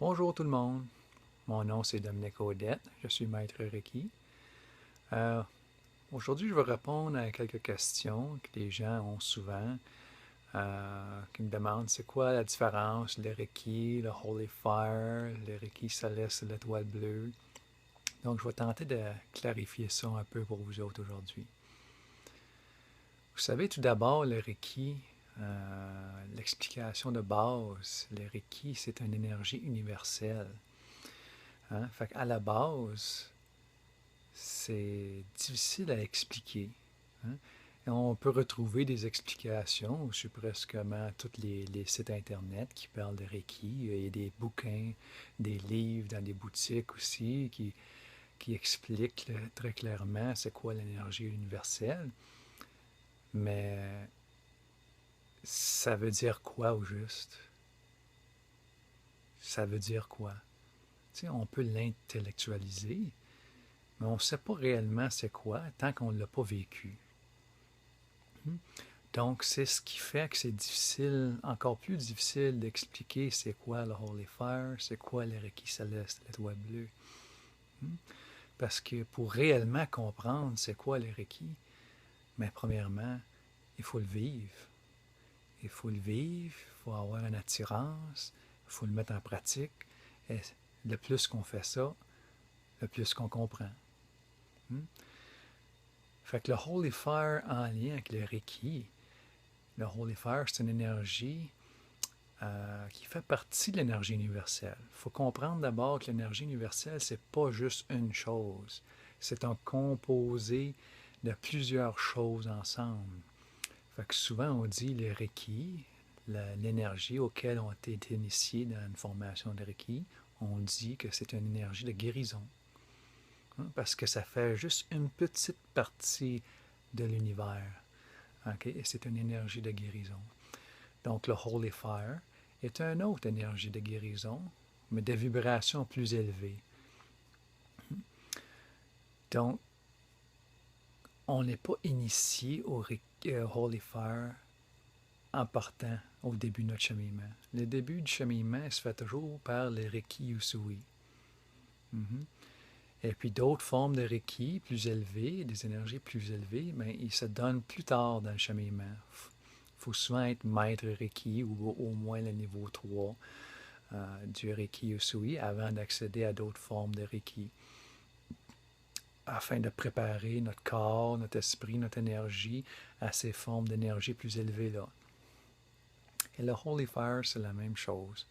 Bonjour tout le monde, mon nom c'est Dominique Audette, je suis maître Reiki. Euh, Aujourd'hui je vais répondre à quelques questions que les gens ont souvent, qui me demandent c'est quoi la différence, le Reiki, le Holy Fire, le Reiki céleste et l'étoile bleue. Donc je vais tenter de clarifier ça un peu pour vous autres aujourd'hui. Vous savez tout d'abord le Reiki, l'explication de base, le Reiki c'est une énergie universelle. Hein? Fait qu'à la base, c'est difficile à expliquer. Hein? Et on peut retrouver des explications sur presque tous les sites Internet qui parlent de Reiki. Il y a des bouquins, des livres dans des boutiques aussi qui expliquent très clairement c'est quoi l'énergie universelle. Mais ça veut dire quoi au juste? Ça veut dire quoi? Tu sais, on peut l'intellectualiser, mais on ne sait pas réellement c'est quoi tant qu'on ne l'a pas vécu. Donc, c'est ce qui fait que c'est difficile, encore plus difficile d'expliquer c'est quoi le Holy Fire, c'est quoi le Reiki céleste, l'étoile bleue. Parce que pour réellement comprendre c'est quoi le Reiki, mais premièrement, il faut le vivre. Il faut le vivre, il faut avoir une attirance, il faut le mettre en pratique. Et le plus qu'on fait ça, le plus qu'on comprend. Fait que le Holy Fire en lien avec le Reiki, le Holy Fire, c'est une énergie qui fait partie de l'énergie universelle. Il faut comprendre d'abord que l'énergie universelle, c'est pas juste une chose. C'est un composé de plusieurs choses ensemble. Fait que souvent, on dit le Reiki, l'énergie auquel on a été initié dans une formation de Reiki, on dit que c'est une énergie de guérison. Parce que ça fait juste une petite partie de l'univers. Okay? Et c'est une énergie de guérison. Donc le Holy Fire est une autre énergie de guérison, mais de vibrations plus élevées. Donc, on n'est pas initié au Holy Fire en partant au début de notre cheminement. Le début du cheminement se fait toujours par le Reiki Usui. Et puis d'autres formes de Reiki plus élevées, des énergies plus élevées, mais ils se donnent plus tard dans le cheminement. Il faut souvent être maître Reiki ou au moins le niveau 3 du Reiki Usui avant d'accéder à d'autres formes de Reiki, afin de préparer notre corps, notre esprit, notre énergie à ces formes d'énergie plus élevées-là. Et le Holy Fire, c'est la même chose.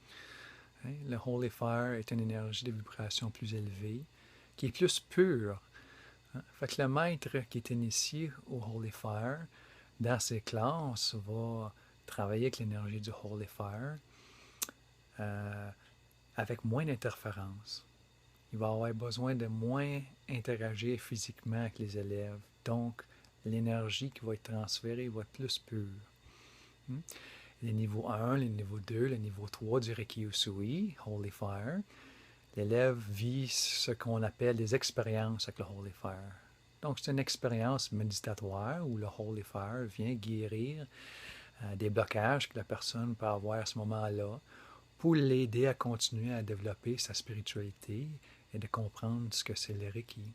Le Holy Fire est une énergie de vibration plus élevée, qui est plus pure. Fait que le maître qui est initié au Holy Fire, dans ses classes, va travailler avec l'énergie du Holy Fire avec moins d'interférences. Il va avoir besoin de moins interagir physiquement avec les élèves. Donc, l'énergie qui va être transférée va être plus pure. Les niveaux 1, les niveaux 2, le niveau 3 du Reiki Usui, Holy Fire, l'élève vit ce qu'on appelle des expériences avec le Holy Fire. Donc, c'est une expérience méditatoire où le Holy Fire vient guérir des blocages que la personne peut avoir à ce moment-là pour l'aider à continuer à développer sa spiritualité et de comprendre ce que c'est le Reiki,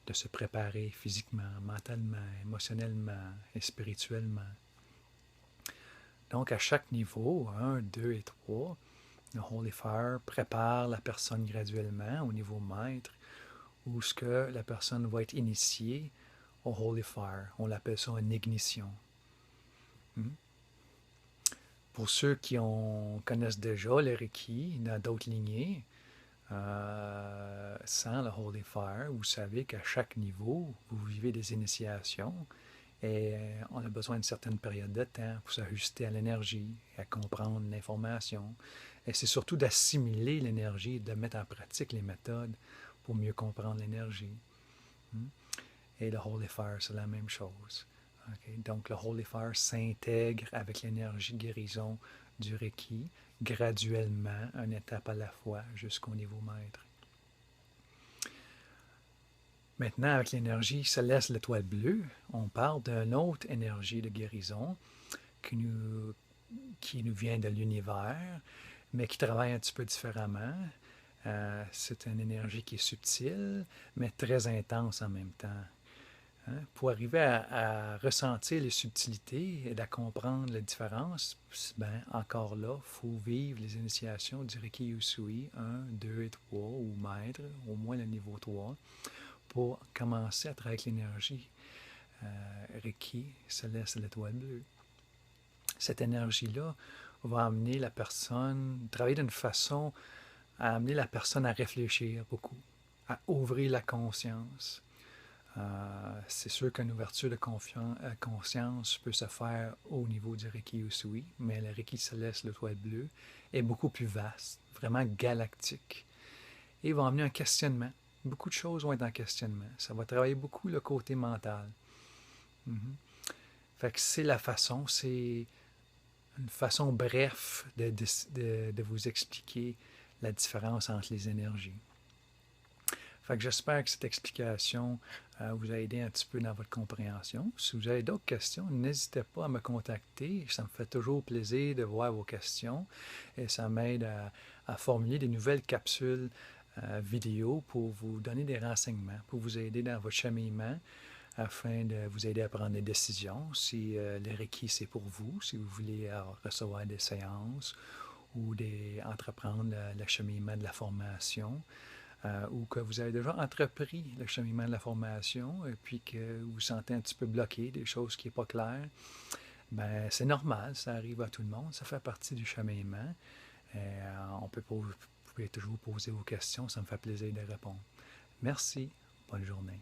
de se préparer physiquement, mentalement, émotionnellement et spirituellement. Donc, à chaque niveau, 1, 2 et 3, le Holy Fire prépare la personne graduellement au niveau maître, où ce que la personne va être initiée au Holy Fire. On l'appelle ça une ignition. Pour ceux qui connaissent déjà le Reiki dans d'autres lignées, sans le Holy Fire, vous savez qu'à chaque niveau, vous vivez des initiations et on a besoin d'une certaine période de temps pour s'ajuster à l'énergie, à comprendre l'information. Et c'est surtout d'assimiler l'énergie, de mettre en pratique les méthodes pour mieux comprendre l'énergie. Et le Holy Fire, c'est la même chose. Okay? Donc, le Holy Fire s'intègre avec l'énergie de guérison du Reiki, graduellement, une étape à la fois, jusqu'au niveau maître. Maintenant, avec l'énergie céleste, l'étoile bleue, on parle d'une autre énergie de guérison qui nous vient de l'univers, mais qui travaille un petit peu différemment. C'est une énergie qui est subtile, mais très intense en même temps. Hein. Pour arriver à ressentir les subtilités et à comprendre la différence, ben, encore là, il faut vivre les initiations du Reiki Usui 1, 2 et 3, ou maître, au moins le niveau 3, pour commencer à travailler avec l'énergie. Reiki, céleste, l'étoile bleue. Cette énergie-là va amener la personne, travailler d'une façon à amener la personne à réfléchir beaucoup, à ouvrir la conscience. C'est sûr qu'une ouverture de conscience peut se faire au niveau du Reiki Usui, mais le Reiki céleste, l'étoile bleue, est beaucoup plus vaste, vraiment galactique. Et il va amener un questionnement. Beaucoup de choses vont être en questionnement. Ça va travailler beaucoup le côté mental. Mm-hmm. Fait que c'est la façon, c'est une façon bref de vous expliquer la différence entre les énergies. Fait que j'espère que cette explication vous a aidé un petit peu dans votre compréhension. Si vous avez d'autres questions, n'hésitez pas à me contacter. Ça me fait toujours plaisir de voir vos questions et ça m'aide à formuler des nouvelles capsules vidéo pour vous donner des renseignements, pour vous aider dans votre cheminement afin de vous aider à prendre des décisions. Si le Reiki, c'est pour vous, si vous voulez recevoir des séances ou entreprendre le cheminement de la formation, ou que vous avez déjà entrepris le cheminement de la formation et puis que vous vous sentez un petit peu bloqué, des choses qui ne sont pas claires, ben, c'est normal, ça arrive à tout le monde, ça fait partie du cheminement. Vous pouvez toujours poser vos questions, ça me fait plaisir de répondre. Merci, bonne journée.